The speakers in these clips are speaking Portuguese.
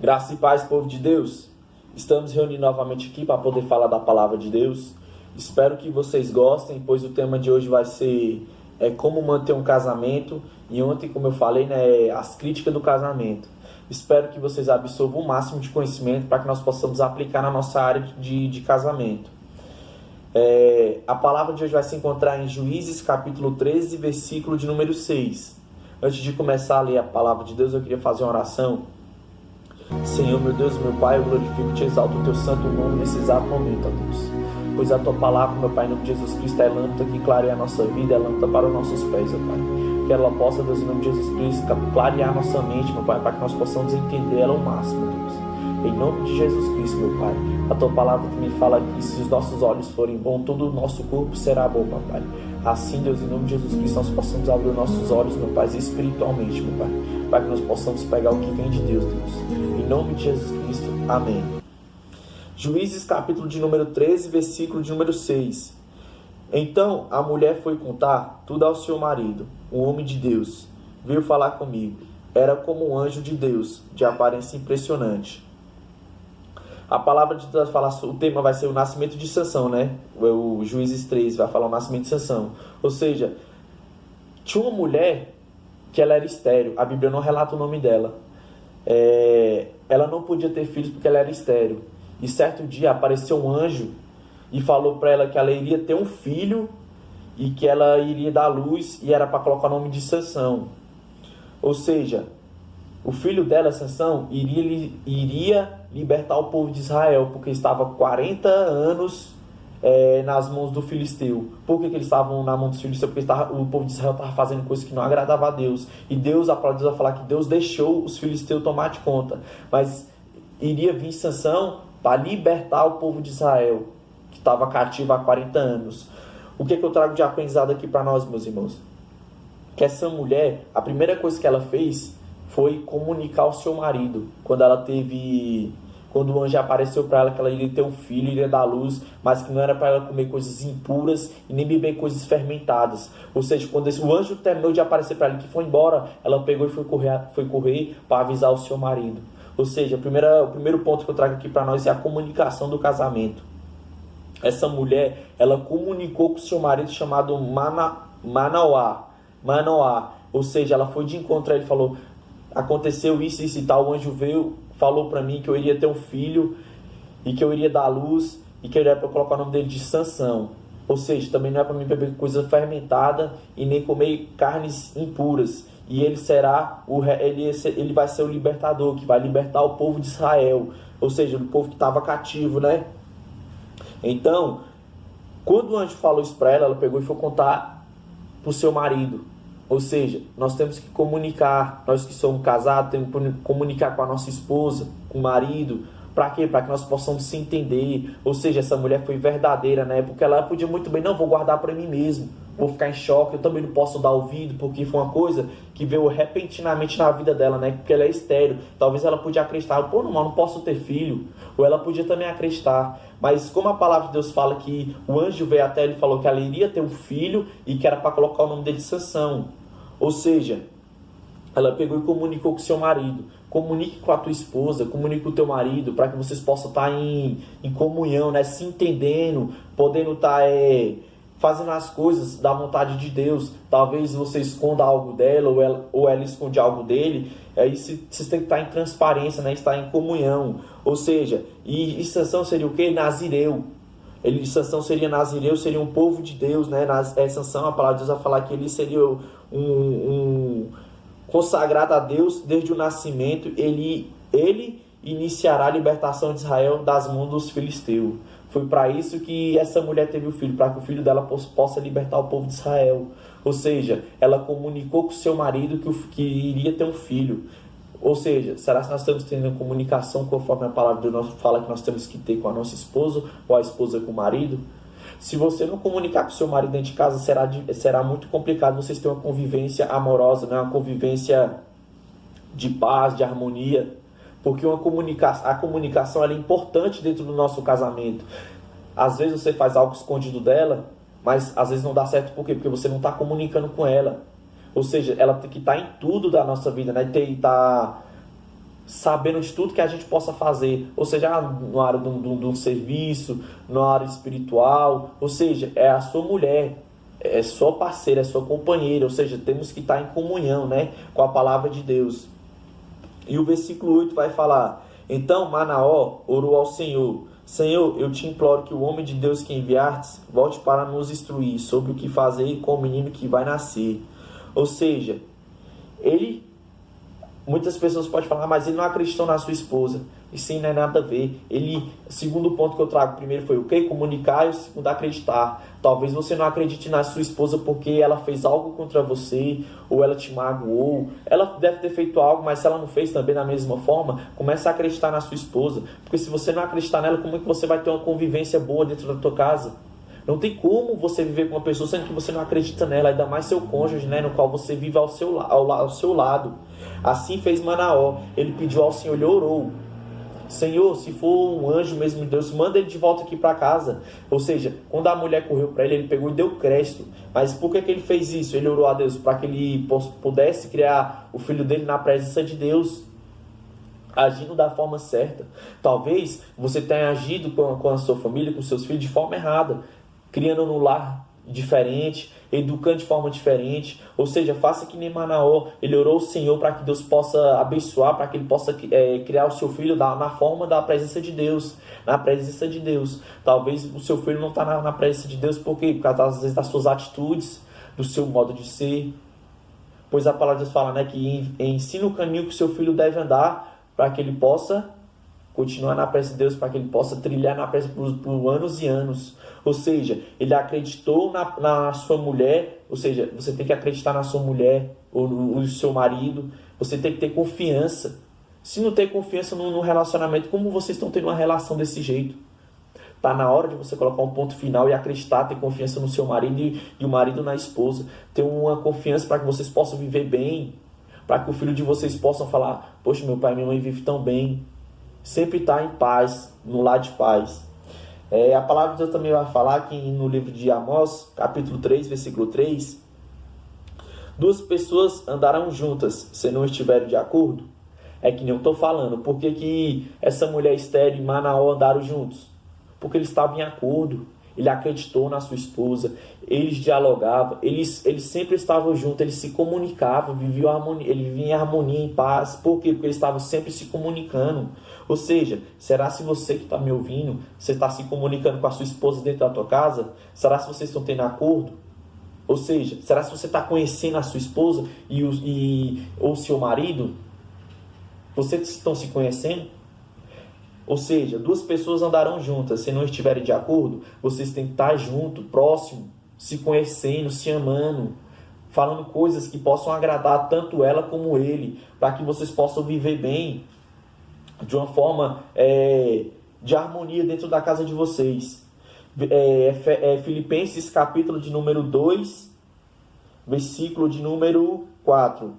Graça e paz, povo de Deus. Estamos reunidos novamente aqui para poder falar da palavra de Deus. Espero que vocês gostem, pois o tema de hoje vai ser como manter um casamento. E ontem, como eu falei, as críticas do casamento. Espero que vocês absorvam o máximo de conhecimento para que nós possamos aplicar na nossa área de casamento. A palavra de hoje vai se encontrar em Juízes, capítulo 13, versículo de número 6. Antes de começar a ler a palavra de Deus, eu queria fazer uma oração. Senhor, meu Deus, meu Pai, eu glorifico e te exalto o teu santo nome nesse exato momento, ó Deus. Pois a tua palavra, meu Pai, em nome de Jesus Cristo, é lâmpada que clareia a nossa vida, é lâmpada para os nossos pés, ó Pai. Que ela possa, Deus, em nome de Jesus Cristo, clarear a nossa mente, meu Pai, para que nós possamos entender ela ao máximo, Deus. Em nome de Jesus Cristo, meu Pai, a tua palavra também fala que se os nossos olhos forem bons, todo o nosso corpo será bom, meu Pai. Assim, Deus, em nome de Jesus Cristo, nós possamos abrir os nossos olhos, meu Pai, espiritualmente, meu Pai, para que nós possamos pegar o que vem de Deus, Deus. Em nome de Jesus Cristo, amém. Juízes, capítulo de número 13, versículo de número 6. Então a mulher foi contar tudo ao seu marido, um homem de Deus. Veio falar comigo. Era como um anjo de Deus, de aparência impressionante. A palavra de Deus fala, o tema vai ser o nascimento de Sansão, né? O Juízes 13 vai falar o nascimento de Sansão. Ou seja, tinha uma mulher que ela era estéril. A Bíblia não relata o nome dela. Ela não podia ter filhos porque ela era estéril. E certo dia apareceu um anjo e falou para ela que ela iria ter um filho e que ela iria dar luz e era para colocar o nome de Sansão. Ou seja, o filho dela, Sansão, iria libertar o povo de Israel, porque estava 40 anos nas mãos do filisteu. Por que eles estavam na mão dos filisteus? Porque o povo de Israel estava fazendo coisas que não agradava a Deus. E Deus, a palavra de Deus vai falar que Deus deixou os filisteus tomar de conta. Mas iria vir Sansão para libertar o povo de Israel, que estava cativo há 40 anos. O que eu trago de aprendizado aqui para nós, meus irmãos? Que essa mulher, a primeira coisa que ela fez foi comunicar ao seu marido, quando o anjo apareceu para ela que ela iria ter um filho, iria dar luz, mas que não era para ela comer coisas impuras e nem beber coisas fermentadas. Ou seja, quando o anjo terminou de aparecer para ela que foi embora, ela pegou e foi correr para avisar o seu marido. Ou seja, o primeiro ponto que eu trago aqui para nós é a comunicação do casamento. Essa mulher, ela comunicou com o seu marido chamado Manoá. Ou seja, ela foi de encontro a ele e falou: aconteceu isso e tal, o anjo veio, falou para mim que eu iria ter um filho e que eu iria dar luz e que era para colocar o nome dele de Sansão. Ou seja, também não é para mim beber coisa fermentada e nem comer carnes impuras. E ele vai ser o libertador, que vai libertar o povo de Israel. Ou seja, o povo que estava cativo, né? Então, quando o anjo falou isso para ela, ela pegou e foi contar para o seu marido. Ou seja, nós temos que comunicar, nós que somos casados, temos que comunicar com a nossa esposa, com o marido. Para quê? Para que nós possamos se entender. Ou seja, essa mulher foi verdadeira, né? Porque ela podia muito bem, não, vou guardar para mim mesmo, vou ficar em choque, eu também não posso dar ouvido, porque foi uma coisa que veio repentinamente na vida dela, né? Porque ela é estéril. Talvez ela podia acreditar, pô, não posso ter filho. Ou ela podia também acreditar. Mas como a palavra de Deus fala que o anjo veio até ele e falou que ela iria ter um filho e que era para colocar o nome dele de Sansão. Ou seja, ela pegou e comunicou com o seu marido. Comunique com a tua esposa, comunique com o teu marido, para que vocês possam estar em comunhão, né? Se entendendo, podendo estar fazendo as coisas da vontade de Deus. Talvez você esconda algo dela, ou ela esconde algo dele. Aí vocês têm que estar em transparência, né? Estar em comunhão. Ou seja, e Sansão seria o quê? Nazireu. Sansão seria Nazireu, seria um povo de Deus, né? Sansão, a palavra de Deus vai falar que ele seria um consagrado a Deus desde o nascimento. Ele iniciará a libertação de Israel das mãos dos filisteus. Foi para isso que essa mulher teve o filho, para que o filho dela possa libertar o povo de Israel. Ou seja, ela comunicou com o seu marido que iria ter um filho. Ou seja, será que nós estamos tendo comunicação conforme a palavra de Deus fala que nós temos que ter com a nossa esposa ou a esposa com o marido? Se você não comunicar com o seu marido dentro de casa, será muito complicado vocês terem uma convivência amorosa, né? Uma convivência de paz, de harmonia. Porque a comunicação ela é importante dentro do nosso casamento. Às vezes você faz algo escondido dela, mas às vezes não dá certo. Por quê? Porque você não está comunicando com ela. Ou seja, ela tem que estar em tudo da nossa vida, né? sabendo de tudo que a gente possa fazer, ou seja, na área de um serviço, na área espiritual, ou seja, é a sua mulher, é sua parceira, é sua companheira, ou seja, temos que estar em comunhão, né, com a palavra de Deus. E o versículo 8 vai falar: então Manoá orou ao Senhor: Senhor, eu te imploro que o homem de Deus que enviastes volte para nos instruir sobre o que fazer com o menino que vai nascer. Ou seja, muitas pessoas podem falar, mas ele não acreditou na sua esposa. Isso não é nada a ver. O segundo ponto que eu trago, primeiro foi o quê? Comunicar, e o segundo, acreditar. Talvez você não acredite na sua esposa porque ela fez algo contra você, ou ela te magoou. Ela deve ter feito algo, mas se ela não fez também da mesma forma, comece a acreditar na sua esposa. Porque se você não acreditar nela, como é que você vai ter uma convivência boa dentro da tua casa? Não tem como você viver com uma pessoa sendo que você não acredita nela, ainda mais seu cônjuge, né, no qual você vive ao seu lado. Assim fez Manoá. Ele pediu ao Senhor, ele orou: Senhor, se for um anjo mesmo de Deus, manda ele de volta aqui para casa. Ou seja, quando a mulher correu para ele, ele pegou e deu crédito. Mas por que ele fez isso? Ele orou a Deus para que ele pudesse criar o filho dele na presença de Deus, agindo da forma certa. Talvez você tenha agido com a sua família, com seus filhos de forma errada, criando no lar diferente, educando de forma diferente. Ou seja, faça que nem Manoá. Ele orou ao Senhor para que Deus possa abençoar, para que ele possa criar o seu filho na forma da presença de Deus, na presença de Deus. Talvez o seu filho não está na presença de Deus, por quê? Por causa às vezes das suas atitudes, do seu modo de ser. Pois a palavra de Deus fala, né, que ensina o caminho que o seu filho deve andar, para que ele possa continuar na presença de Deus, para que ele possa trilhar na presença por anos e anos. Ou seja, ele acreditou na sua mulher. Ou seja, você tem que acreditar na sua mulher ou no seu marido. Você tem que ter confiança. Se não ter confiança no relacionamento, como vocês estão tendo uma relação desse jeito? Está na hora de você colocar um ponto final e acreditar, ter confiança no seu marido e o marido na esposa. Ter uma confiança para que vocês possam viver bem, para que o filho de vocês possam falar: poxa, meu pai e minha mãe vivem tão bem. Sempre está em paz, no lar de paz. A palavra de Deus também vai falar que no livro de Amós, capítulo 3, versículo 3, duas pessoas andarão juntas, se não estiverem de acordo. É que nem eu estou falando. Por que essa mulher Esther e Manoá andaram juntos? Porque eles estavam em acordo. Ele acreditou na sua esposa, eles dialogavam, eles sempre estavam juntos, eles se comunicavam, ele vivia em harmonia, em paz. Por quê? Porque eles estavam sempre se comunicando. Ou seja, será se você que está me ouvindo, você está se comunicando com a sua esposa dentro da tua casa? Será se vocês estão tendo acordo? Ou seja, será se você está conhecendo a sua esposa ou o seu marido? Vocês estão se conhecendo? Ou seja, duas pessoas andarão juntas, se não estiverem de acordo, vocês têm que estar junto, próximo, se conhecendo, se amando, falando coisas que possam agradar tanto ela como ele, para que vocês possam viver bem, de uma forma de harmonia dentro da casa de vocês. Filipenses capítulo de número 2, versículo de número 4.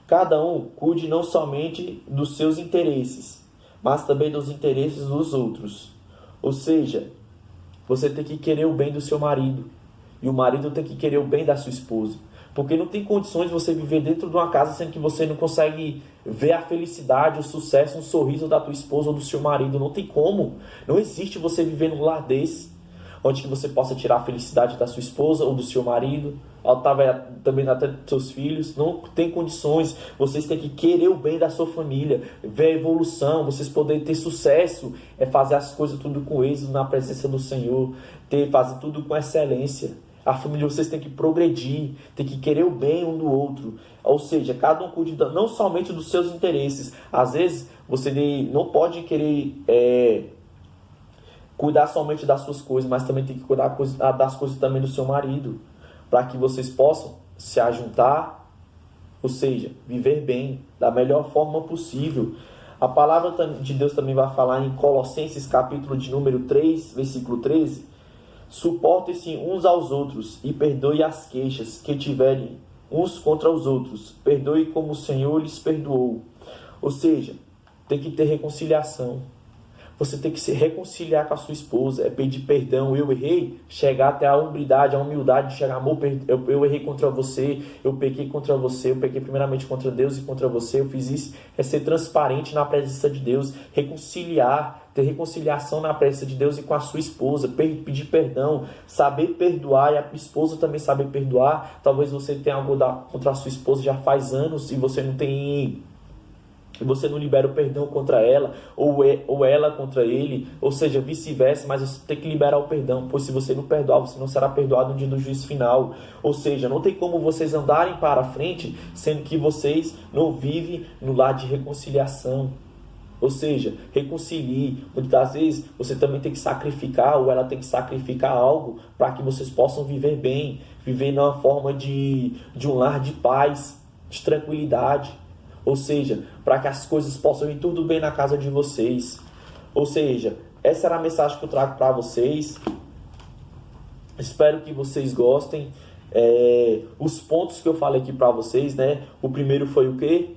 Cada um cuide não somente dos seus interesses, mas também dos interesses dos outros. Ou seja, você tem que querer o bem do seu marido, e o marido tem que querer o bem da sua esposa. Porque não tem condições de você viver dentro de uma casa sendo que você não consegue ver a felicidade, o sucesso, um sorriso da tua esposa ou do seu marido. Não tem como. Não existe você viver num lar desse, onde que você possa tirar a felicidade da sua esposa ou do seu marido, também até dos seus filhos. Não tem condições. Vocês têm que querer o bem da sua família, ver a evolução, vocês poderem ter sucesso, fazer as coisas tudo com êxito na presença do Senhor, fazer tudo com excelência. A família, vocês têm que progredir, têm que querer o bem um do outro. Ou seja, cada um cuide não somente dos seus interesses. Às vezes, você não pode querer cuidar somente das suas coisas, mas também tem que cuidar das coisas também do seu marido, para que vocês possam se ajuntar, ou seja, viver bem, da melhor forma possível. A palavra de Deus também vai falar em Colossenses capítulo de número 3, versículo 13, suportem-se uns aos outros e perdoe as queixas que tiverem uns contra os outros. Perdoe como o Senhor lhes perdoou. Ou seja, tem que ter reconciliação. você tem que se reconciliar com a sua esposa, é pedir perdão. Eu errei, chegar até a humildade, de chegar, amor, eu errei contra você, eu pequei contra você, eu pequei primeiramente contra Deus e contra você, eu fiz isso. É ser transparente na presença de Deus, reconciliar, ter reconciliação na presença de Deus e com a sua esposa, pedir perdão, saber perdoar, e a esposa também saber perdoar. Talvez você tenha algo contra a sua esposa já faz anos e você não libera o perdão contra ela, ou ela contra ele, ou seja, vice-versa, mas você tem que liberar o perdão, pois se você não perdoar, você não será perdoado no dia do juízo final. Ou seja, não tem como vocês andarem para frente, sendo que vocês não vivem no lar de reconciliação. Ou seja, reconcilie. Muitas das vezes você também tem que sacrificar, ou ela tem que sacrificar algo para que vocês possam viver bem, viver numa forma de um lar de paz, de tranquilidade. Ou seja, para que as coisas possam ir tudo bem na casa de vocês. Ou seja, essa era a mensagem que eu trago para vocês. Espero que vocês gostem. Os pontos que eu falei aqui para vocês, né? O primeiro foi o quê?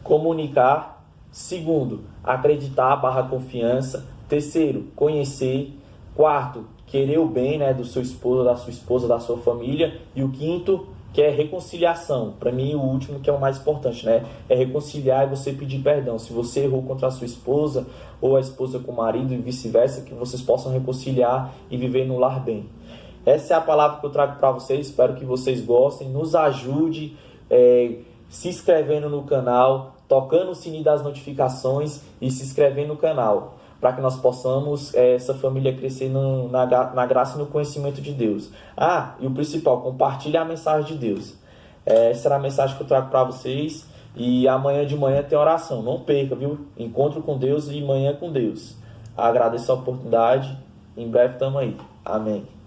Comunicar. Segundo, acreditar / confiança. Terceiro, conhecer. Quarto, querer o bem, né, do seu esposo, da sua esposa, da sua família. E o quinto, que é reconciliação. Para mim, o último, que é o mais importante, né? É reconciliar e você pedir perdão. Se você errou contra a sua esposa, ou a esposa com o marido, e vice-versa, que vocês possam reconciliar e viver no lar bem. Essa é a palavra que eu trago para vocês. Espero que vocês gostem. Nos ajude se inscrevendo no canal, tocando o sininho das notificações e se inscrevendo no canal, para que nós possamos, essa família, crescer na graça e no conhecimento de Deus. E o principal, compartilhe a mensagem de Deus. Essa será a mensagem que eu trago para vocês. E amanhã de manhã tem oração. Não perca, viu? Encontro com Deus e manhã com Deus. Agradeço a oportunidade. Em breve estamos aí. Amém.